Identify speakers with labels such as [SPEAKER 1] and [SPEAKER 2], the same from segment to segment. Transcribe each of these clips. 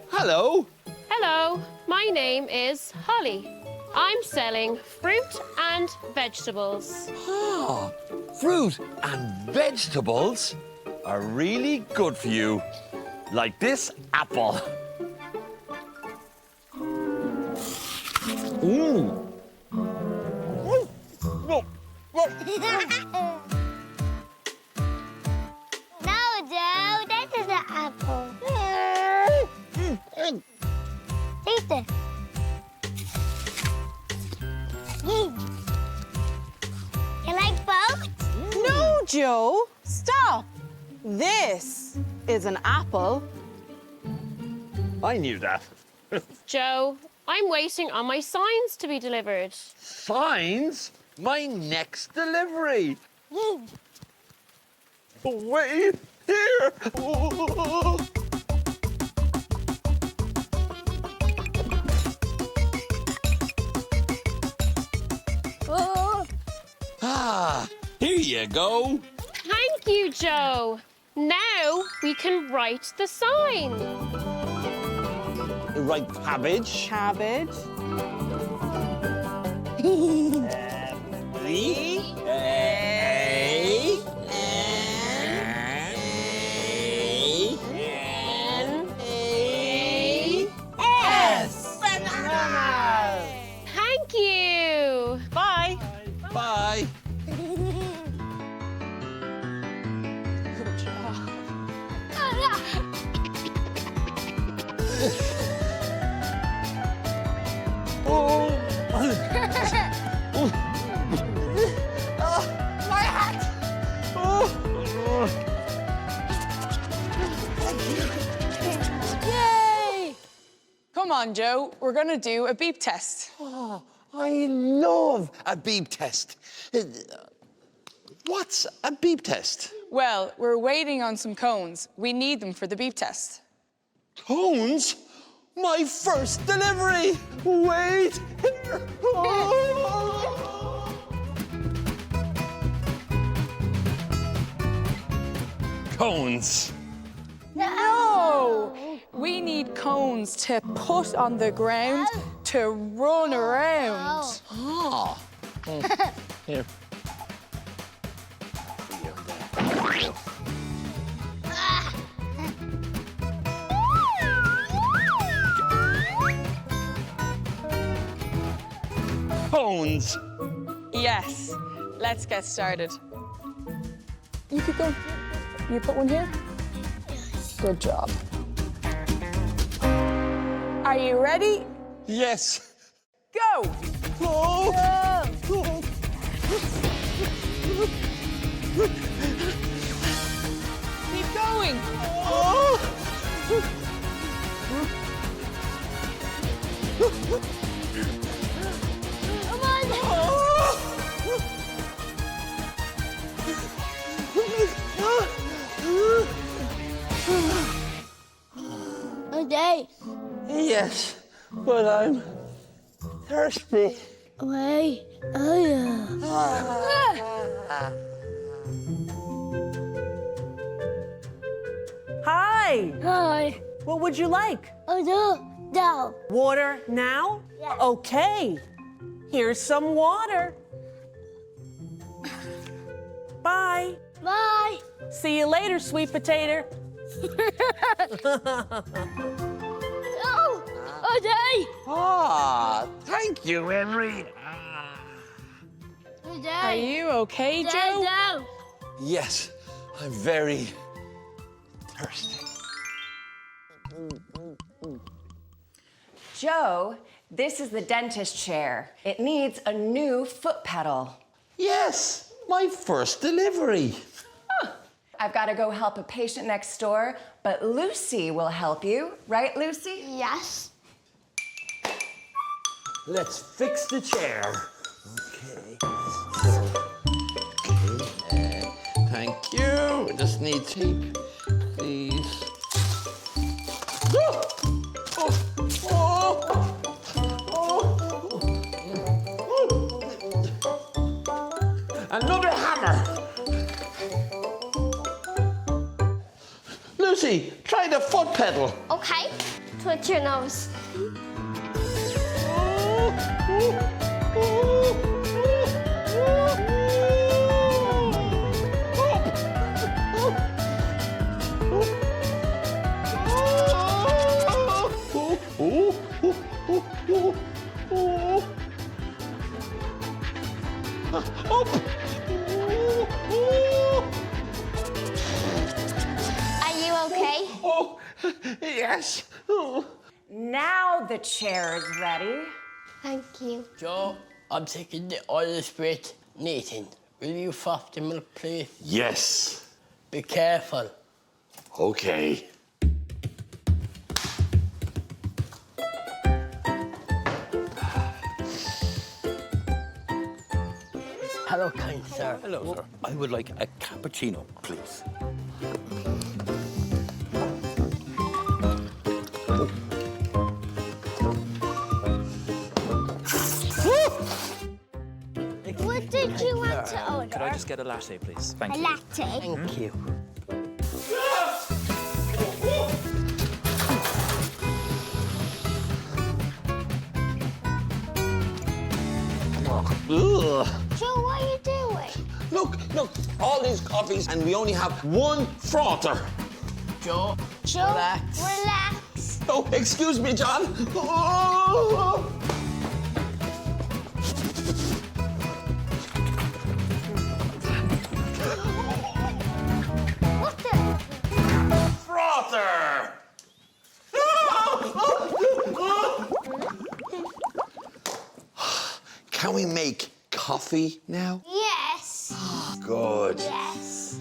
[SPEAKER 1] Hello.
[SPEAKER 2] Hello, my name is Holly. I'm selling fruit and vegetables.
[SPEAKER 1] Fruit and vegetables are really good for you. Like this apple. Ooh.
[SPEAKER 3] No, Joe, that is an apple. Eat it. You like both?
[SPEAKER 4] No, Joe, stop. This is an apple.
[SPEAKER 1] I knew that.
[SPEAKER 2] Joe, I'm waiting on my signs to be delivered.
[SPEAKER 1] Signs? My next delivery. Wait here. Here you go.
[SPEAKER 2] Thank you, Joe. Now we can write the sign.
[SPEAKER 1] Right, cabbage.
[SPEAKER 4] Cabbage.
[SPEAKER 2] Thank you.
[SPEAKER 4] Bye.
[SPEAKER 1] Bye.
[SPEAKER 3] My hat!
[SPEAKER 4] Yay! Come on, Joe. We're going to do a beep test.
[SPEAKER 1] I love a beep test. What's a beep test?
[SPEAKER 4] Well, we're waiting on some cones. We need them for the beep test.
[SPEAKER 1] Cones? My first delivery! Wait here! Cones.
[SPEAKER 4] No! We need cones to put on the ground to run around.
[SPEAKER 1] Ah. Here. Cones.
[SPEAKER 4] Yes. Let's get started. You could go. You put one here? Good job. Are you ready?
[SPEAKER 1] Yes.
[SPEAKER 4] Go! Keep going.
[SPEAKER 3] Come on! Okay.
[SPEAKER 1] Yes, but I'm thirsty.
[SPEAKER 3] Wait. Oh, yeah.
[SPEAKER 5] Hi.
[SPEAKER 3] Hi.
[SPEAKER 5] What would you like?
[SPEAKER 3] Oh, no. No.
[SPEAKER 5] Water now?
[SPEAKER 3] Yeah.
[SPEAKER 5] Okay. Here's some water. Bye.
[SPEAKER 3] Bye.
[SPEAKER 5] See you later, sweet potato.
[SPEAKER 3] Oh, okay.
[SPEAKER 1] Ah, thank you, Henry.
[SPEAKER 4] Are you okay, Joe?
[SPEAKER 3] No.
[SPEAKER 1] Yes, I'm very thirsty.
[SPEAKER 6] Joe, this is the dentist chair. It needs a new foot pedal.
[SPEAKER 1] Yes, my first delivery.
[SPEAKER 6] I've got to go help a patient next door, but Lucy will help you. Right, Lucy?
[SPEAKER 3] Yes.
[SPEAKER 1] Let's fix the chair. Okay. Thank you. Just need tape, please. Another hammer. Lucy, try the foot pedal.
[SPEAKER 3] Okay. Twitch your nose. Are you okay?
[SPEAKER 1] Oh, yes. Oh.
[SPEAKER 6] Now the chair is ready.
[SPEAKER 3] Thank you.
[SPEAKER 7] Joe, I'm taking the oil sprit. Nathan, will you froth the milk, please?
[SPEAKER 1] Yes.
[SPEAKER 7] Be careful.
[SPEAKER 1] Okay.
[SPEAKER 7] Hello, kind sir.
[SPEAKER 8] Hello, sir. I would like a cappuccino, please.
[SPEAKER 3] What did you want to order?
[SPEAKER 8] Could I just get a latte, please?
[SPEAKER 3] A
[SPEAKER 8] Thank you.
[SPEAKER 3] latte.
[SPEAKER 7] Thank you.
[SPEAKER 1] Ugh.
[SPEAKER 3] Joe, what are you doing?
[SPEAKER 1] Look, all these coffees, and we only have one frother.
[SPEAKER 7] Joe,
[SPEAKER 3] Joe,
[SPEAKER 7] relax.
[SPEAKER 3] relax.
[SPEAKER 1] Oh, excuse me, John. Oh.
[SPEAKER 3] What the?
[SPEAKER 1] Frother! Can we make coffee now?
[SPEAKER 3] Yes.
[SPEAKER 1] Good.
[SPEAKER 3] Yes.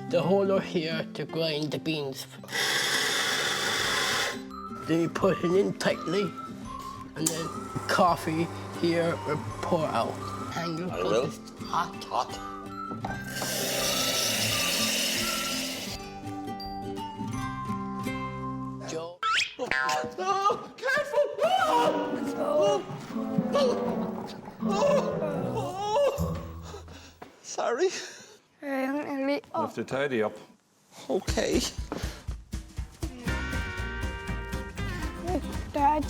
[SPEAKER 7] The hole are here to grind the beans. Then you put it in tightly, and then coffee here will pour out. And you
[SPEAKER 1] I
[SPEAKER 7] put
[SPEAKER 1] will.
[SPEAKER 7] it hot.
[SPEAKER 1] Hot.
[SPEAKER 7] Joe,
[SPEAKER 1] Oh, careful! Oh. Oh. Sorry.
[SPEAKER 9] Have to tidy up.
[SPEAKER 1] Okay.
[SPEAKER 3] Dad.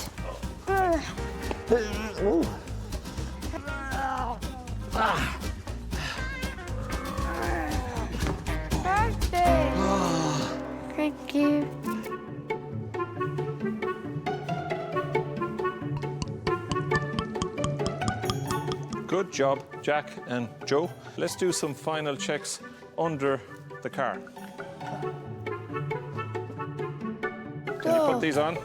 [SPEAKER 1] Oh.
[SPEAKER 3] Thank you.
[SPEAKER 9] Good job, Jack and Joe. Let's do some final checks under the car. Can you put these on?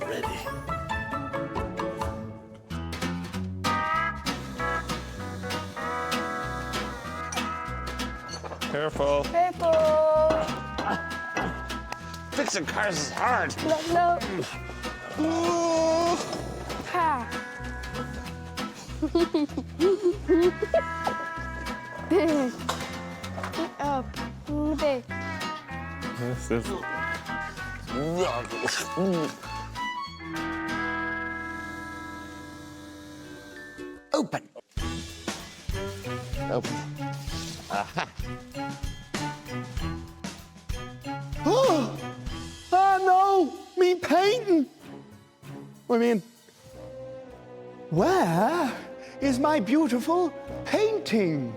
[SPEAKER 1] Ready.
[SPEAKER 9] Careful.
[SPEAKER 1] Fixing cars is hard.
[SPEAKER 3] No.
[SPEAKER 1] Oh.
[SPEAKER 3] Ha. Up. Big.
[SPEAKER 1] Open. Open. Aha.
[SPEAKER 10] Oh no, me painting. I mean, where is my beautiful painting?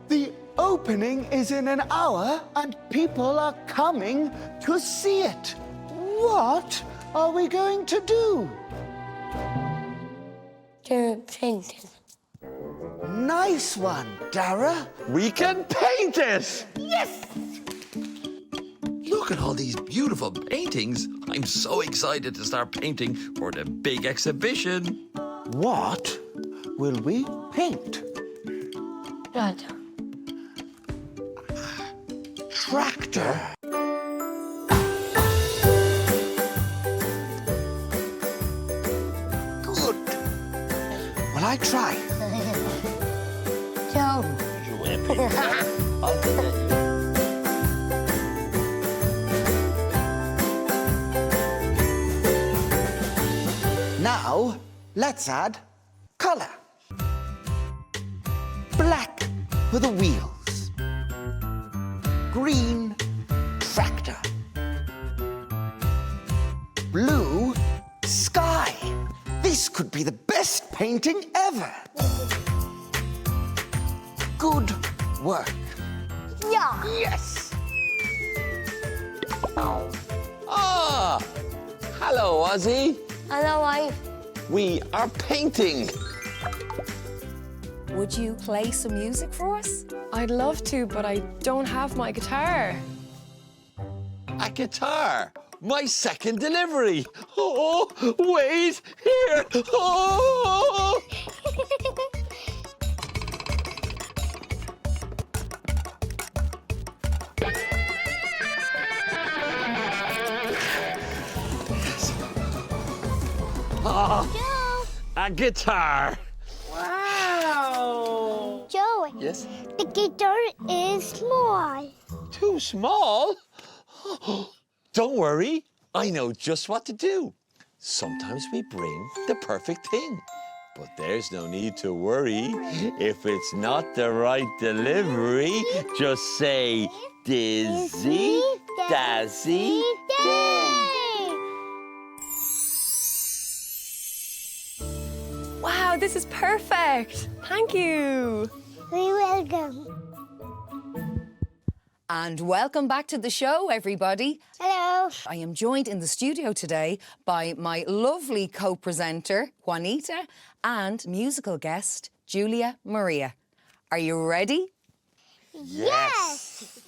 [SPEAKER 10] The opening is in an hour and people are coming to see it. What are we going to do?
[SPEAKER 3] Painting.
[SPEAKER 10] Nice one, Dara.
[SPEAKER 1] We can paint it!
[SPEAKER 10] Yes!
[SPEAKER 8] Look at all these beautiful paintings. I'm so excited to start painting for the big exhibition.
[SPEAKER 10] What will we paint?
[SPEAKER 3] Dad.
[SPEAKER 10] Tractor. Good. Will I try?
[SPEAKER 3] Joe.
[SPEAKER 10] Now, let's add color. Black for the wheels. Green tractor. Blue sky. This could be the best painting ever. Good work.
[SPEAKER 3] Yeah.
[SPEAKER 10] Yes.
[SPEAKER 8] Ah! Hello, Ozzy.
[SPEAKER 3] Hello, wife.
[SPEAKER 8] We are painting.
[SPEAKER 11] Would you play some music for us?
[SPEAKER 4] I'd love to, but I don't have my guitar.
[SPEAKER 8] A guitar. My second delivery. Oh, wait, here. Oh!
[SPEAKER 1] Oh, a guitar.
[SPEAKER 5] Wow.
[SPEAKER 3] Joey.
[SPEAKER 8] Yes?
[SPEAKER 3] The guitar is small.
[SPEAKER 8] Too small? Don't worry. I know just what to do. Sometimes we bring the perfect thing. But there's no need to worry. If it's not the right delivery, just say, Dizzy, Dazzy,
[SPEAKER 4] Wow, this is perfect. Thank you.
[SPEAKER 3] We will go.
[SPEAKER 11] And welcome back to the show, everybody.
[SPEAKER 3] Hello.
[SPEAKER 11] I am joined in the studio today by my lovely co-presenter, Juanita, and musical guest, Julia Maria. Are you ready?
[SPEAKER 3] Yes.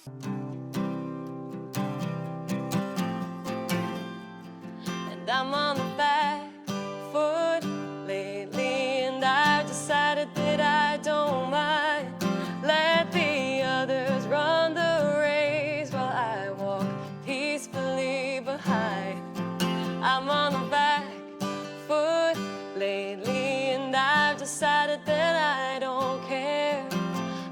[SPEAKER 2] And I'm on the back foot lately, and I've decided that I don't mind. Let the others run the race while I walk peacefully behind. I'm on the back foot lately, and I've decided that I don't care.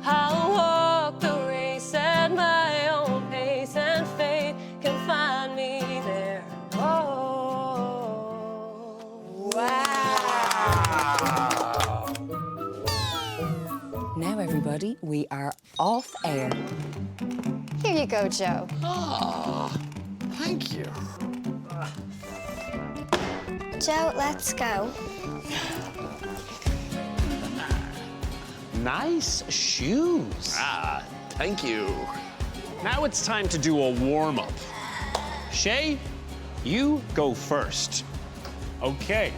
[SPEAKER 2] I'll walk the race at my own pace, and fate can find me there. Oh,
[SPEAKER 11] wow. Now, everybody, we are off air.
[SPEAKER 4] Here you go, Joe.
[SPEAKER 8] Ah, thank you.
[SPEAKER 3] Joe, let's go.
[SPEAKER 1] Nice shoes.
[SPEAKER 8] Ah, thank you.
[SPEAKER 1] Now it's time to do a warm-up. Shay, you go first. Okay.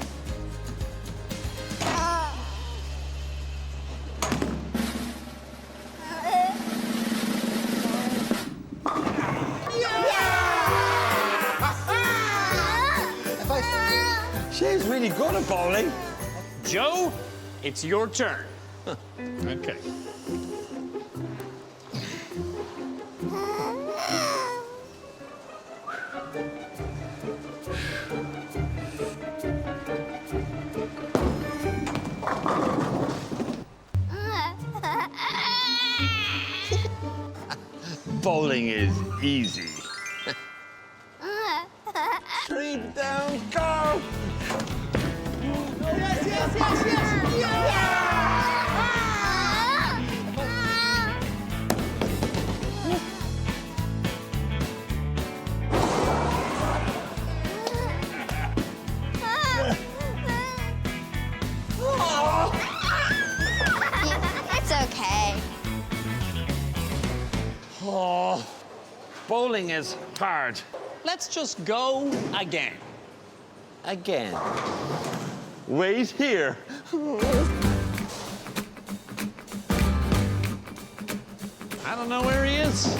[SPEAKER 8] Shay's really good at bowling.
[SPEAKER 1] Joe, it's your turn. Okay.
[SPEAKER 8] Bowling is easy. 3 down, go!
[SPEAKER 3] Yes, yes, yes, yes! It's okay.
[SPEAKER 1] Oh, bowling is hard. Let's just go again.
[SPEAKER 8] Again. Wait here.
[SPEAKER 1] I don't know where he is.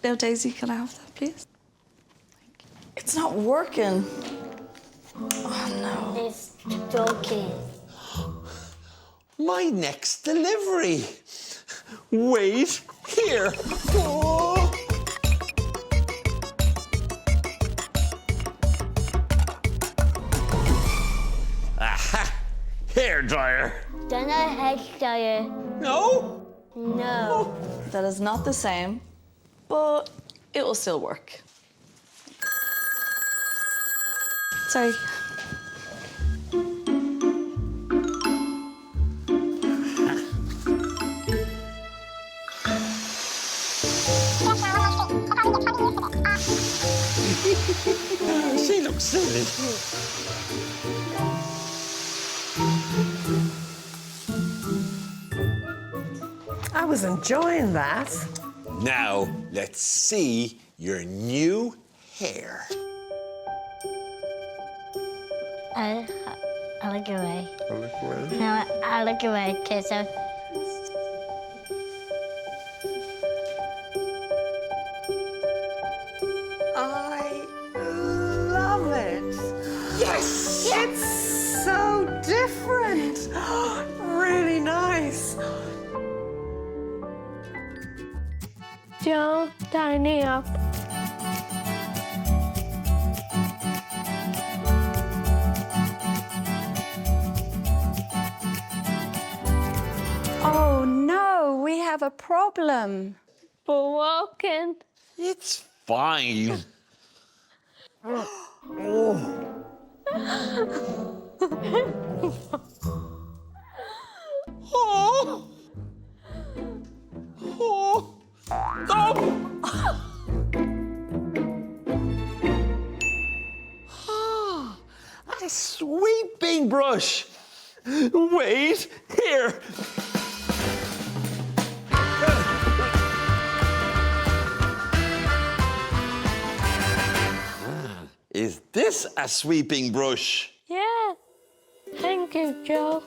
[SPEAKER 12] No, Daisy, can I have that, please? It's not working. Oh, no.
[SPEAKER 3] It's broken.
[SPEAKER 8] My next delivery. Wait here. Oh. hairdryer.
[SPEAKER 3] Don't know hairstyle.
[SPEAKER 8] No?
[SPEAKER 3] No.
[SPEAKER 12] That is not the same, but it will still work. Sorry.
[SPEAKER 8] She looks silly.
[SPEAKER 5] I was enjoying that.
[SPEAKER 8] Now, let's see your new hair.
[SPEAKER 3] I look away. No, I look away because
[SPEAKER 5] I love it.
[SPEAKER 8] Yes!
[SPEAKER 5] It's so different. Really nice.
[SPEAKER 3] Don't tiny up.
[SPEAKER 12] Oh no, we have a problem.
[SPEAKER 3] For walking.
[SPEAKER 8] It's fine. Oh. Oh. Oh. A sweeping brush. Wait, here. Is this a sweeping brush?
[SPEAKER 3] Yeah. Thank you, Joe.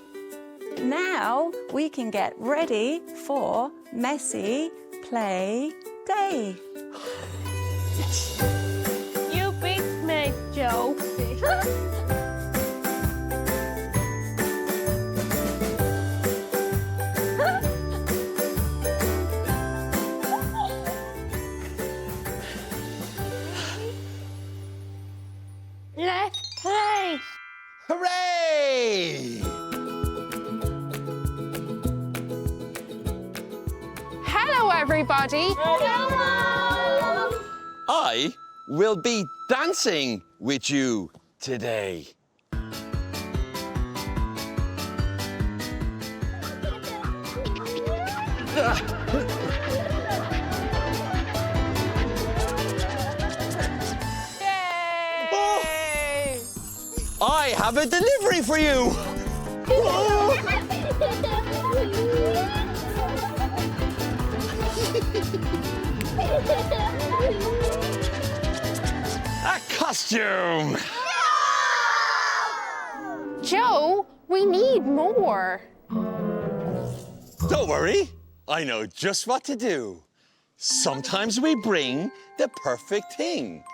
[SPEAKER 12] Now we can get ready for messy play day.
[SPEAKER 3] You beat me, Joe. Let's play.
[SPEAKER 8] Hooray!
[SPEAKER 4] Hello, everybody.
[SPEAKER 8] I will be dancing with you today.
[SPEAKER 4] Yay!
[SPEAKER 8] I have a delivery for you. A costume.
[SPEAKER 4] Joe, we need more.
[SPEAKER 8] Don't worry, I know just what to do. Sometimes we bring the perfect thing,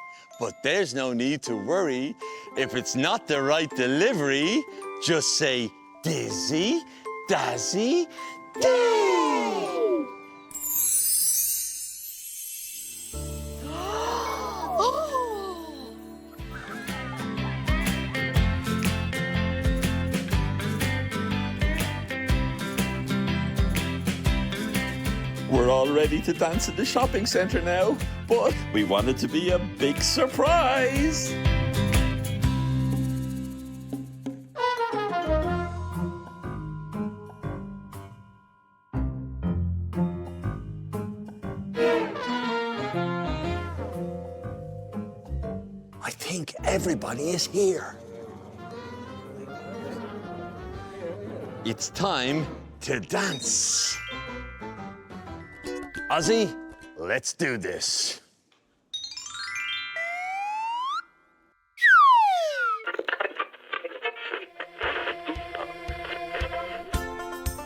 [SPEAKER 8] but there's no need to worry. If it's not the right delivery, just say Dizzy, Dazzy, Day. We're all ready to dance at the shopping centre now, but we want it to be a big surprise. I think everybody is here. It's time to dance. Ozzy, let's do this.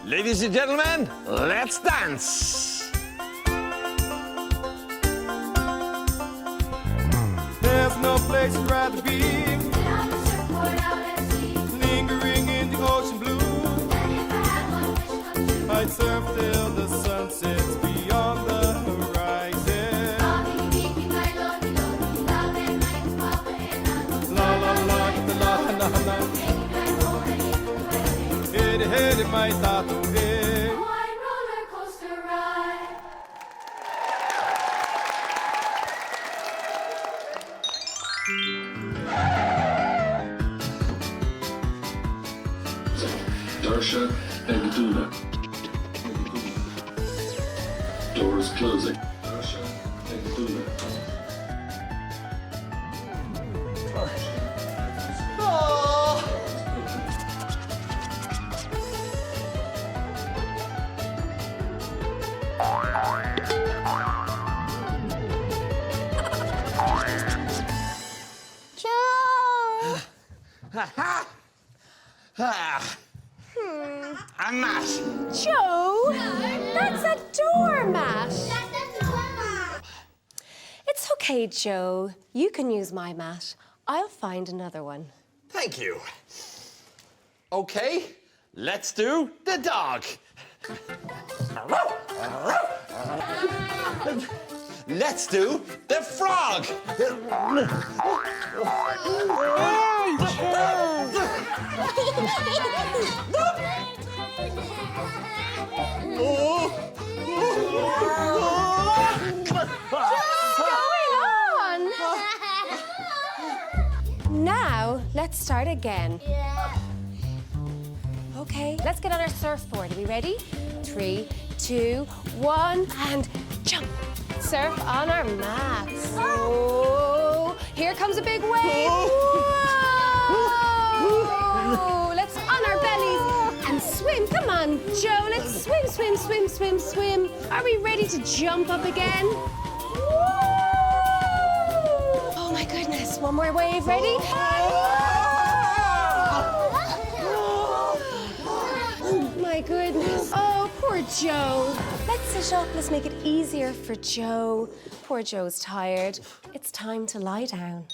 [SPEAKER 8] Ladies and gentlemen, let's dance.
[SPEAKER 13] There's no place I'd rather be. Lingering in the ocean blue. I'd surf till the sun sets beyond the horizon. La la la la la la la. tatué.
[SPEAKER 2] roller coaster ride.
[SPEAKER 14] Darsha Egduna. Doors closing. Darsha Egduna.
[SPEAKER 3] Joe!
[SPEAKER 8] A mat.
[SPEAKER 2] Joe, that's a doormat. It's okay, Joe. You can use my mat. I'll find another one.
[SPEAKER 8] Thank you. Okay, let's do the dog. Let's do the frog.
[SPEAKER 2] Now, let's start again. Okay, let's get on our surfboard. Are we ready? 3, 2, 1, and jump. Surf on our mats. Oh, here comes a big wave. Whoa! Let's on our bellies and swim. Come on, Joe, let's swim, swim, swim, swim, swim. Are we ready to jump up again? Oh my goodness, one more wave, ready? My goodness. Oh, poor Joe. Let's sit up. Let's make it easier for Joe. Poor Joe's tired. It's time to lie down.